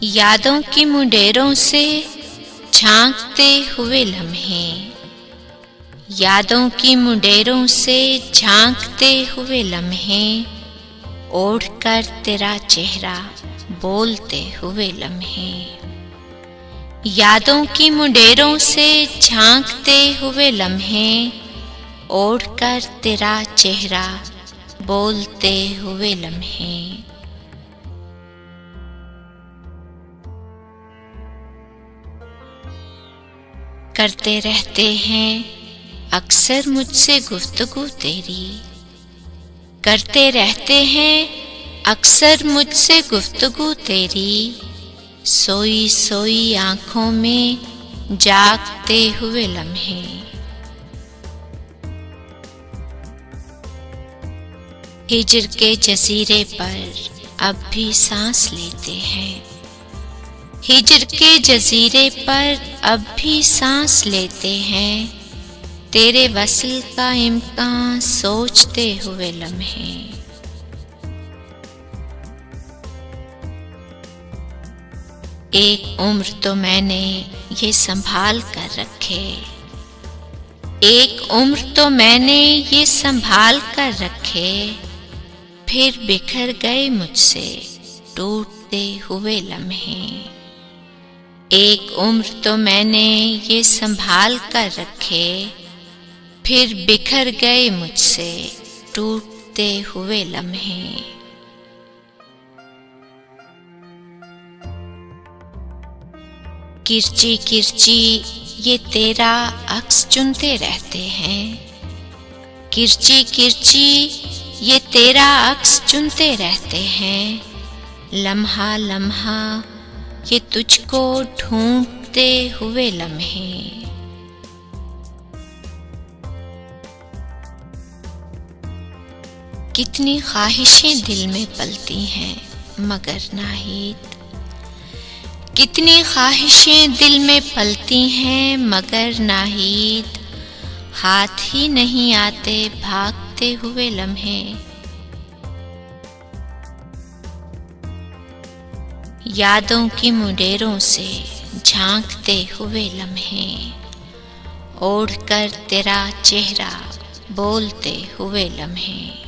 यादों की मुंडेरों से झांकते हुए लम्हे, यादों की मुंडेरों से झांकते हुए लम्हे, ओढ़कर तेरा चेहरा बोलते हुए लम्हे। यादों की मुंडेरों से झांकते हुए लम्हे, ओढ़कर तेरा चेहरा बोलते हुए लम्हे। करते रहते हैं अक्सर मुझसे गुफ्तगू तेरी, करते रहते हैं अक्सर मुझसे गुफ्तगू तेरी, सोई सोई आँखों में जागते हुए लम्हे। हिज्र के जजीरे पर अब भी सांस लेते हैं, हिज्र के जजीरे पर अब भी सांस लेते हैं, तेरे वस्ल का इम्कान सोचते हुए लम्हे। एक उम्र तो मैंने ये संभाल कर रखे, एक उम्र तो मैंने ये संभाल कर रखे, फिर बिखर गए मुझसे टूटते हुए लम्हे। एक उम्र तो मैंने ये संभाल कर रखे, फिर बिखर गए मुझसे टूटते हुए लम्हे। किरची किरची ये तेरा अक्स चुनते रहते हैं, किरची किरची ये तेरा अक्स चुनते रहते हैं, लम्हा लम्हा ये तुझको ढूंढते हुए लम्हे। कितनी ख्वाहिशें दिल में पलती हैं मगर नाहीद, कितनी ख्वाहिशें दिल में पलती हैं मगर नाहीद, हाथ ही नहीं आते भागते हुए लम्हे। यादों की मुंडेरों से झांकते हुए लम्हे, ओढ़कर तेरा चेहरा बोलते हुए लम्हे।